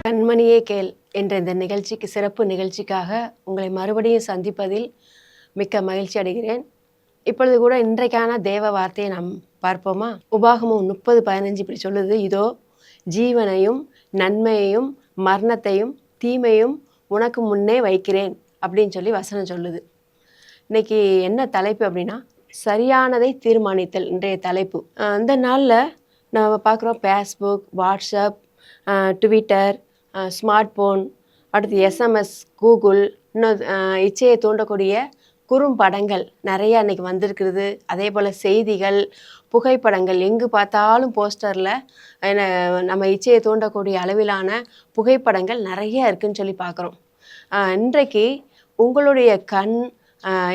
கண்மணியே கேள் என்ற இந்த நிகழ்ச்சிக்கு சிறப்பு நிகழ்ச்சிக்காக உங்களை மறுபடியும் சந்திப்பதில் மிக்க மகிழ்ச்சி அடைகிறேன். இப்பொழுது கூட இன்றைக்கான தேவ வார்த்தையை நாம் பார்ப்போமா? உபாகமம் 30:15 இப்படி சொல்லுது, இதோ ஜீவனையும் நன்மையையும் மரணத்தையும் தீமையும் உனக்கு முன்னே வைக்கிறேன் அப்படின்னு சொல்லி வசனம் சொல்லுது. இன்னைக்கு என்ன தலைப்பு அப்படின்னா, சரியானதை தீர்மானித்தல் இன்றைய தலைப்பு. இந்த நாளில் நம்ம பார்க்குறோம் Facebook, WhatsApp, Twitter, smart phone, அடுத்து எஸ்எம்எஸ், கூகுள், இன்னும் இச்சையை தூண்டக்கூடிய குறும்படங்கள் நிறையா இன்றைக்கி வந்திருக்கிறது. அதே போல் செய்திகள், புகைப்படங்கள், எங்கு பார்த்தாலும் போஸ்டரில் நம்ம இச்சையை தூண்டக்கூடிய அளவிலான புகைப்படங்கள் நிறைய இருக்குதுன்னு சொல்லி பார்க்குறோம். இன்றைக்கு உங்களுடைய கண்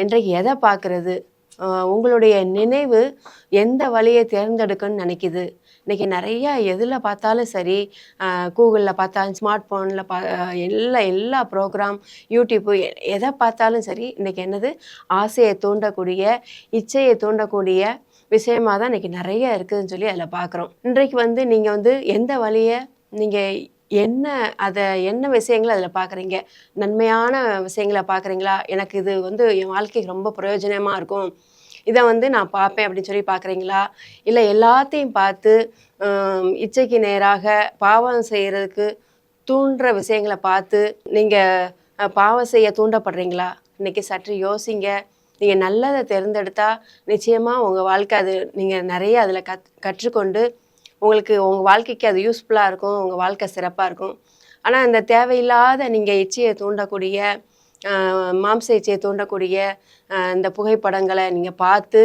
இன்றைக்கு எதை பார்க்குறது, உங்களுடைய நினைவு எந்த வழியை தேர்ந்தெடுக்கணும்னு நினைக்குது? இன்றைக்கி நிறையா எதில் பார்த்தாலும் சரி, கூகுளில் பார்த்தாலும், ஸ்மார்ட் ஃபோனில் எல்லா ப்ரோக்ராம், யூடியூப்பு, எதை பார்த்தாலும் சரி, இன்றைக்கி என்னது ஆசையை தூண்டக்கூடிய, இச்சையை தூண்டக்கூடிய விஷயமாக தான் இன்றைக்கி நிறைய இருக்குதுன்னு சொல்லி அதில் பார்க்குறோம். இன்றைக்கு நீங்கள் எந்த வழியை நீங்கள் என்ன விஷயங்களை அதில் பார்க்குறீங்க? நன்மையான விஷயங்களை பார்க்குறீங்களா? எனக்கு இது என் வாழ்க்கைக்கு ரொம்ப பிரயோஜனமாக இருக்கும், இதை நான் பார்ப்பேன் அப்படின்னு சொல்லி பார்க்குறீங்களா? இல்லை எல்லாத்தையும் பார்த்து இச்சைக்கு நேராக பாவம் செய்கிறதுக்கு தூண்டுற விஷயங்களை பார்த்து நீங்கள் பாவம் செய்ய தூண்டப்படுறீங்களா? இன்றைக்கி சற்று யோசிங்க. நீங்கள் நல்லதை தேர்ந்தெடுத்தால் நிச்சயமாக உங்கள் வாழ்க்கை அது நீங்கள் நிறைய அதில் கற்றுக்கொண்டு உங்களுக்கு உங்கள் வாழ்க்கைக்கு அது யூஸ்ஃபுல்லாக இருக்கும், உங்கள் வாழ்க்கை சிறப்பாக இருக்கும். ஆனால் இந்த தேவையில்லாத நீங்கள் இச்சையை தூண்டக்கூடிய, மாம்ச இச்சையை தூண்டக்கூடிய இந்த புகைப்படங்களை நீங்கள் பார்த்து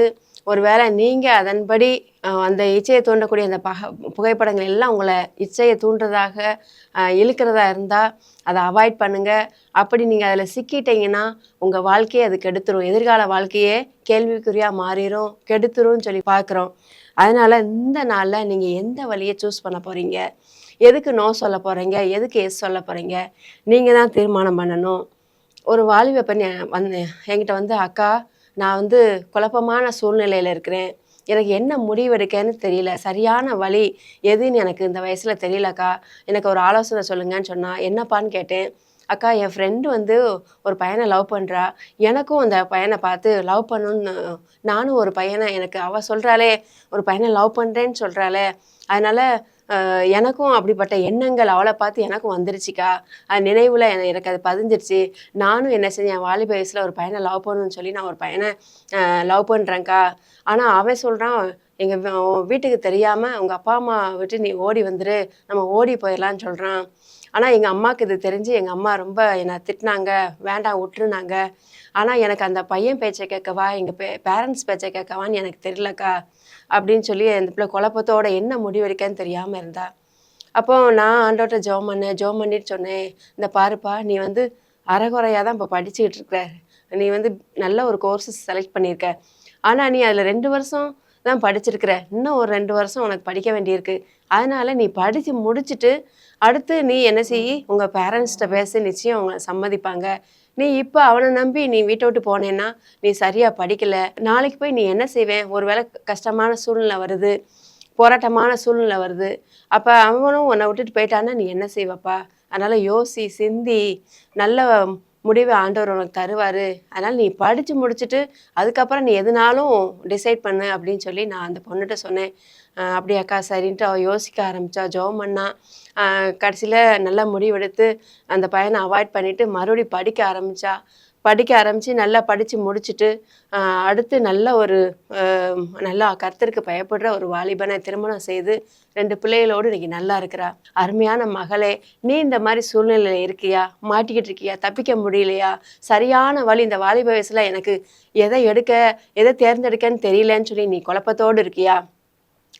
ஒருவேளை நீங்கள் அதன்படி அந்த இச்சையை தூண்டக்கூடிய அந்த புகைப்படங்கள் எல்லாம் உங்களை இச்சையை தூண்டுறதாக இழுக்கிறதா இருந்தால் அதை அவாய்ட் பண்ணுங்கள். அப்படி நீங்கள் அதில் சிக்கிட்டீங்கன்னா உங்கள் வாழ்க்கையை அது கெடுத்துரும், எதிர்கால வாழ்க்கையே கேள்விக்குறியாக மாறிடும், கெடுத்துரும்னு சொல்லி பார்க்குறோம். அதனால் இந்த நாளில் நீங்கள் எந்த வழியை சூஸ் பண்ண போகிறீங்க, எதுக்கு நோ சொல்ல போகிறீங்க, எதுக்கு எஸ் சொல்ல போகிறீங்க, நீங்கள் தான் தீர்மானம் பண்ணணும். ஒரு வாலிப பெண் என்கிட்ட அக்கா, நான் குழப்பமான சூழ்நிலையில் இருக்கிறேன், எனக்கு என்ன முடிவெடுக்கன்னு தெரியல, சரியான வழி எதுன்னு எனக்கு இந்த வயசில் தெரியலக்கா, எனக்கு ஒரு ஆலோசனை சொல்லுங்கன்னு சொன்னால். என்னப்பான்னு கேட்டேன். அக்கா, என் ஃப்ரெண்டு ஒரு பையனை லவ் பண்ணுறா, எனக்கும் அந்த பையனை பார்த்து லவ் பண்ணணுன்னு, நானும் ஒரு பையனை, எனக்கு அவள் சொல்கிறாளே ஒரு பையனை லவ் பண்ணுறேன்னு சொல்கிறாளே, அதனால் எனக்கும் அப்படிப்பட்ட எண்ணங்கள் அவளை பார்த்து எனக்கும் வந்துருச்சுக்கா, அது நினைவில் எனக்கு அது பதிஞ்சிருச்சு. நானும் என்ன செஞ்சேன், என் வாலிப வயசில் ஒரு பையனை லவ் பண்ணணும்னு சொல்லி நான் ஒரு பையனை லவ் பண்ணுறேன்க்கா. ஆனால் அவன் சொல்கிறான், எங்கள் வீட்டுக்கு தெரியாமல் உங்கள் அப்பா அம்மா விட்டு நீ ஓடி வந்துரு, நம்ம ஓடி போயிடலான்னு சொல்கிறான். ஆனால் எங்கள் அம்மாவுக்கு இது தெரிஞ்சு எங்கள் அம்மா ரொம்ப என்னை திட்டினாங்க, வேண்டாம் விட்டுருனாங்க. ஆனால் எனக்கு அந்த பையன் பேச்சை கேட்கவா, எங்கள் பேரண்ட்ஸ் பேச்சை கேட்கவான்னு எனக்கு தெரியலக்கா அப்படின்னு சொல்லி அந்த பிள்ளை குழப்பத்தோட என்ன முடிவெடுக்கன்னு தெரியாமல் இருந்தா. அப்போ நான் ஆண்டவர்கிட்ட ஜெபம் பண்ணிட்டு சொன்னேன், இந்த பாருப்பா, நீ அரைகுறையாக தான் இப்போ படிச்சுக்கிட்டு இருக்கிற, நீ நல்ல ஒரு கோர்ஸ் செலக்ட் பண்ணியிருக்க, ஆனால் நீ அதில் 2 வருஷம் தான் படிச்சிருக்கிற, இன்னும் ஒரு 2 வருஷம் உனக்கு படிக்க வேண்டியிருக்கு. அதனால் நீ படித்து முடிச்சுட்டு அடுத்து நீ என்ன செய்யி, உங்கள் பேரண்ட்ஸ்கிட்ட பேச, நிச்சயம் அவங்க சம்மதிப்பாங்க. நீ இப்போ அவனை நம்பி நீ வீட்டை விட்டு போனேன்னா நீ சரியாக படிக்கலை, நாளைக்கு போய் நீ என்ன செய்வேன், ஒரு வேளை கஷ்டமான சூழ்நிலை வருது, போராட்டமான சூழ்நிலை வருது, அப்போ அவனும் உன்னை விட்டுட்டு போயிட்டான்னா நீ என்ன செய்வப்பா? அதனால் யோசி, சிந்தி, நல்ல முடிவை ஆண்டவர் உனக்கு தருவார். அதனால் நீ படித்து முடிச்சுட்டு அதுக்கப்புறம் நீ எதுனாலும் டிசைட் பண்ணு அப்படின்னு சொல்லி நான் அந்த பொண்ணுகிட்ட சொன்னேன். அப்படியாக்கா சரின்ட்டு அவள் யோசிக்க ஆரம்பித்தா, ஜெபம் பண்ணா. கடைசியில் நல்லா முடிவெடுத்து அந்த பையனை அவாய்ட் பண்ணிவிட்டு மறுபடியும் படிக்க ஆரம்பித்து நல்லா படித்து முடிச்சுட்டு அடுத்து நல்லா கர்த்தருக்கு பயப்படுற ஒரு வாலிபனை திருமணம் செய்து 2 பிள்ளைகளோடு இன்றைக்கி நல்லா இருக்கிறா. அருமையான மகளே, நீ இந்த மாதிரி சூழ்நிலையில் இருக்கியா, மாட்டிக்கிட்டு இருக்கியா, தப்பிக்க முடியலையா, சரியான வழி இந்த வாலிப வயசில் எனக்கு எதை தேர்ந்தெடுக்கன்னு தெரியலன்னு சொல்லி நீ குழப்பத்தோடு இருக்கியா,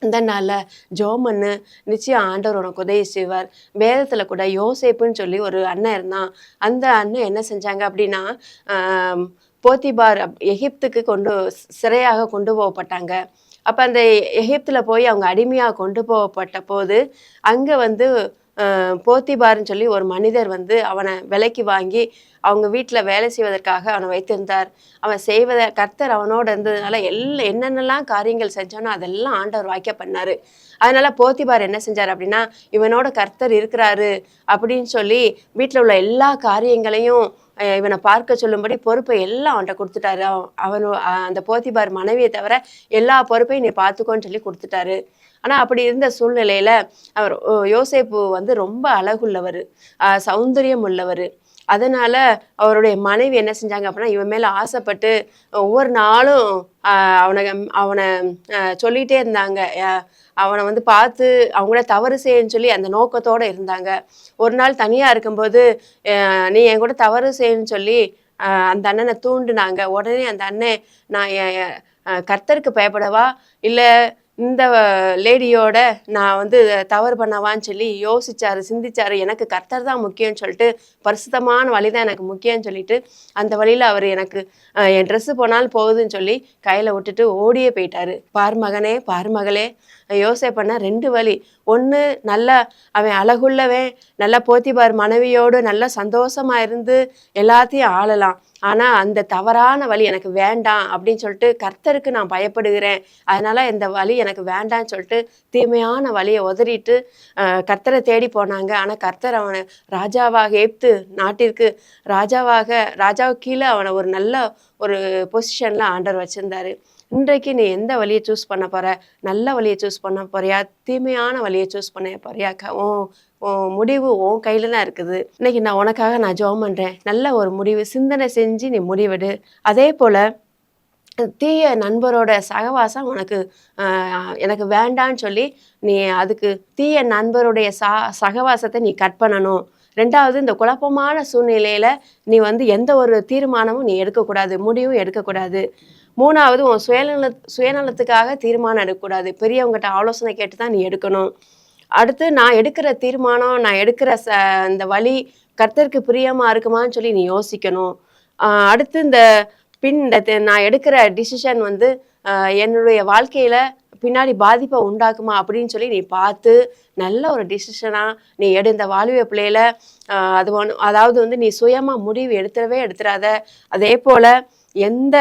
இந்த நாளில் ஜெபம் பண்ணு, நிச்சயம் ஆண்டவர் உனக்கு உதவி செய்வார். வேதத்தில் கூட யோசேப்புன்னு சொல்லி ஒரு அண்ணன் இருந்தான். அந்த அண்ணன் என்ன செஞ்சாங்க அப்படின்னா, போத்திபார் எகிப்துக்கு சிறையாக கொண்டு போகப்பட்டாங்க. அப்போ அந்த எகிப்தில் போய் அவங்க அடிமையாக கொண்டு போகப்பட்ட போது அங்கே போத்திபார்னு சொல்லி ஒரு மனிதர் வந்து அவனை விலைக்கு வாங்கி அவங்க வீட்டில் வேலை செய்வதற்காக அவனை வைத்திருந்தார். அவன் கர்த்தர் அவனோட இருந்ததுனால என்னென்னலாம் காரியங்கள் செஞ்சானோ அதெல்லாம் ஆண்டவர் வாய்க்க பண்ணாரு. அதனால போத்திபார் என்ன செஞ்சார் அப்படின்னா, இவனோட கர்த்தர் இருக்கிறாரு அப்படின்னு சொல்லி வீட்டில் உள்ள எல்லா காரியங்களையும் இவனை பார்க்க சொல்லும்படி பொறுப்பை எல்லாம் அவன்கிட்ட கொடுத்துட்டாரு. அந்த போத்திபார் மனைவியை தவிர எல்லா பொறுப்பையும் நீ பார்த்துக்கோன்னு சொல்லி கொடுத்துட்டாரு. ஆனா அப்படி இருந்த சூழ்நிலையில அவர் யோசேப்பு வந்து ரொம்ப அழகுள்ளவர், சௌந்தரியம் உள்ளவர். அதனால அவருடைய மனைவி என்ன செஞ்சாங்க அப்படின்னா, இவன் மேல ஆசைப்பட்டு ஒவ்வொரு நாளும் அவனை அவனை சொல்லிட்டே இருந்தாங்க. அவனை வந்து பார்த்து அவங்கள தவறு செய்யன்னு சொல்லி அந்த நோக்கத்தோட இருந்தாங்க. ஒரு நாள் தனியா இருக்கும்போது நீ என் கூட தவறு செய்யன்னு சொல்லி அந்த அண்ணனை தூண்டுனாங்க. உடனே அந்த அண்ணன் நான் கர்த்தருக்கு பயப்படவா இல்ல இந்த லேடியோட நான் வந்து தவறு பண்ணவான்னு சொல்லி யோசிச்சாரு, சிந்திச்சாரு. எனக்கு கர்த்தர் தான் முக்கியம்னு சொல்லிட்டு, பரிசுத்தமான வழி தான் எனக்கு முக்கியம்னு சொல்லிட்டு, அந்த வழியில அவர் எனக்கு என் ட்ரெஸ்ஸு போனாலும் போகுதுன்னு சொல்லி கையில விட்டுட்டு ஓடியே போயிட்டாரு. பார் மகனே, பார் மகளே, யோசேப்புன்னா 2 வழி. ஒன்று நல்லா அவன் அழகுள்ளவன், நல்லா போத்திபார் மனைவியோடு நல்லா சந்தோஷமா இருந்து எல்லாத்தையும் ஆளலாம். ஆனா அந்த தவறான வழி எனக்கு வேண்டாம் அப்படின்னு சொல்லிட்டு, கர்த்தருக்கு நான் பயப்படுகிறேன், அதனால இந்த வழி எனக்கு வேண்டான்னு சொல்லிட்டு தீமையான வழியை உதறிட்டு கர்த்தரை தேடி போனாங்க. ஆனா கர்த்தர் அவனை ராஜாவாக ஏப்து நாட்டிற்கு ராஜாவுக்கு கீழே அவனை ஒரு நல்ல ஒரு பொசிஷன்ல ஆண்டவர் வச்சிருந்தாரு. இன்றைக்கு நீ எந்த வழியை சூஸ் பண்ண போற? நல்ல வழியை சூஸ் பண்ண போறியா, தீமையான வழியை சூஸ் பண்ண போறியா? முடிவு உன் கையில தான் இருக்குது. இன்னைக்கு நான் உனக்காக நான் ஜெபம் பண்றேன். நல்ல ஒரு முடிவு சிந்தனை செஞ்சு நீ முடிவெடு. அதே போல தீய நண்பரோட சகவாசம் உனக்கு எனக்கு வேண்டான்னு சொல்லி நீ அதுக்கு தீய நண்பருடைய சகவாசத்தை நீ கட் பண்ணணும். 2வது, இந்த குழப்பமான சூழ்நிலையில நீ வந்து எந்த ஒரு தீர்மானமும் நீ எடுக்கக்கூடாது, முடிவும் எடுக்கக்கூடாது. 3வது, உன் சுயநலத்துக்காக தீர்மானம் எடுக்கக்கூடாது. பெரியவங்ககிட்ட ஆலோசனை கேட்டு தான் நீ எடுக்கணும். அடுத்து, நான் எடுக்கிற தீர்மானம், நான் எடுக்கிற இந்த வழி கர்த்தருக்கு பிரியமா இருக்குமான்னு சொல்லி நீ யோசிக்கணும். அடுத்து நான் எடுக்கிற டிசிஷன் வந்து என்னுடைய வாழ்க்கையில பின்னாடி பாதிப்பை உண்டாக்குமா அப்படின்னு சொல்லி நீ பார்த்து நல்ல ஒரு டிசிஷனா நீ இந்த வாலிப பிள்ளையில அதாவது வந்து நீ சுயமா முடிவு எடுத்துடாத. அதே போல எந்த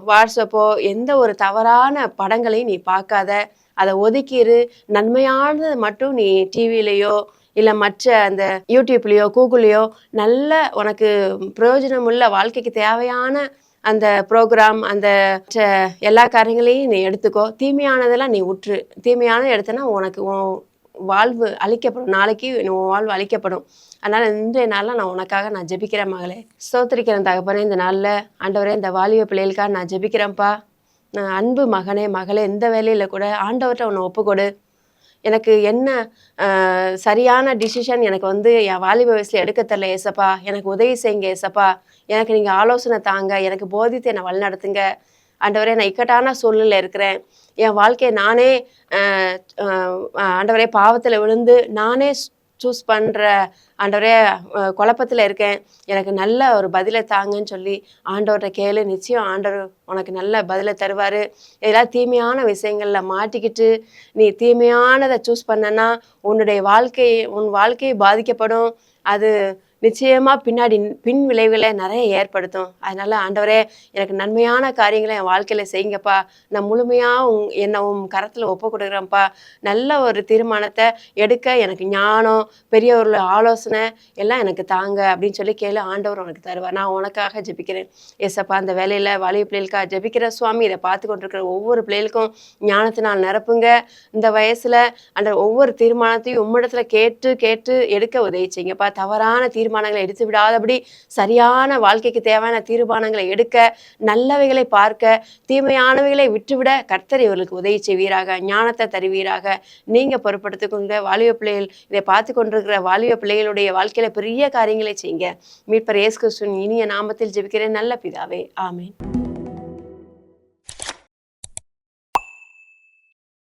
வாட்ஸ்அப்போ எந்த ஒரு தவறான படங்களையும் நீ பார்க்காத, அதை ஒதுக்கிடு. நன்மையானது மட்டும் நீ டிவிலையோ இல்லை மற்ற அந்த யூடியூப்லேயோ கூகுள்லேயோ நல்ல உனக்கு பிரயோஜனமுள்ள வாழ்க்கைக்கு தேவையான அந்த ப்ரோக்ராம் அந்த எல்லா காரியங்களையும் நீ எடுத்துக்கோ. தீமையானதெல்லாம் நீ விட்டுரு. தீமையானது எடுத்தனா உனக்கு உன் வாழ்வு அழிக்கப்படும். நாளைக்கு உன் வாழ்வு அழிக்கப்படும். அதனால் இன்றைய நாளில் நான் உனக்காக நான் ஜெபிக்கிறேன் மகளே. ஸ்தோத்திரிக்கிறேன் தகப்பனே. இந்த நாளில் ஆண்டவரே இந்த வாலிப பிள்ளைகளுக்காக நான் ஜெபிக்கிறேன்ப்பா. அன்பு மகனே மகளே, எந்த வேலையில் கூட ஆண்டவர்கிட்ட உன்னை ஒப்புக்கொடு. எனக்கு என்ன சரியான டிசிஷன் எனக்கு வந்து என் வாலிப வயசில் எடுக்க தெரியல ஏசப்பா, எனக்கு உதவி செய்யுங்க ஏசப்பா, எனக்கு நீங்கள் ஆலோசனை தாங்க, எனக்கு போதித்து என்னை வழிநடத்துங்க ஆண்டவரே. நான் இக்கட்டான சூழ்நிலை இருக்கிறேன். என் வாழ்க்கையை நானே ஆண்டவரே பாவத்தில் விழுந்து நானே சூஸ் பண்ணுற ஆண்டவரே குழப்பத்தில் இருக்கேன், எனக்கு நல்ல ஒரு பதிலை தாங்கன்னு சொல்லி ஆண்டவர்கிட்ட கேளு. நிச்சயம் ஆண்டவர் உனக்கு நல்ல பதிலை தருவார். இதெல்லாம் தீமையான விஷயங்களில் மாட்டிக்கிட்டு நீ தீமையானதை சூஸ் பண்ணனா உன் வாழ்க்கை பாதிக்கப்படும். அது நிச்சயமாக பின் விளைவுகளை நிறைய ஏற்படுத்தும். அதனால் ஆண்டவரே எனக்கு நன்மையான காரியங்களை என் வாழ்க்கையில் செய்யுங்கப்பா. நான் முழுமையாக என்னை கரத்தில் ஒப்பு கொடுக்குறேன்ப்பா. நல்ல ஒரு தீர்மானத்தை எடுக்க எனக்கு ஞானம், பெரியவர்களோட ஆலோசனை எல்லாம் எனக்கு தாங்க அப்படின்னு சொல்லி கேளு. ஆண்டவர் உனக்கு தருவார். நான் உனக்காக ஜெபிக்கிறேன் ஏசப்பா. அந்த வேலையில் வாலிப பிள்ளைகளுக்காக ஜெபிக்கிற சுவாமி. இதை பார்த்து கொண்டிருக்கிற ஒவ்வொரு பிள்ளைகளுக்கும் ஞானத்தினால் நிரப்புங்க. இந்த வயசில் அந்த ஒவ்வொரு தீர்மானத்தையும் உம்மிடத்தில் கேட்டு எடுக்க உதவி செய்யுங்கப்பா. தவறான தீர்மானங்களை எடுத்து விடாதபடி சரியான வாழ்க்கைக்கு தேவையான தீர்மானங்களை எடுக்க, நல்லவைகளை பார்க்க, தீமையானவைகளை விட்டுவிட கர்த்தர் இவர்களுக்கு உதவி செய்வீராக, ஞானத்தை தருவீராக. நீங்க பொறுப்படுத்திக்கொண்டு வாலிப பிள்ளைகள் இதை பார்த்து கொண்டிருக்கிற வாலிப பிள்ளைகளுடைய வாழ்க்கையில பெரிய காரியங்களை செய்யுங்க. மீட்பர் இயேசு கிறிஸ்துவின் இனிய நாமத்தில் ஜெபிக்கிறேன் நல்ல பிதாவே, ஆமென்.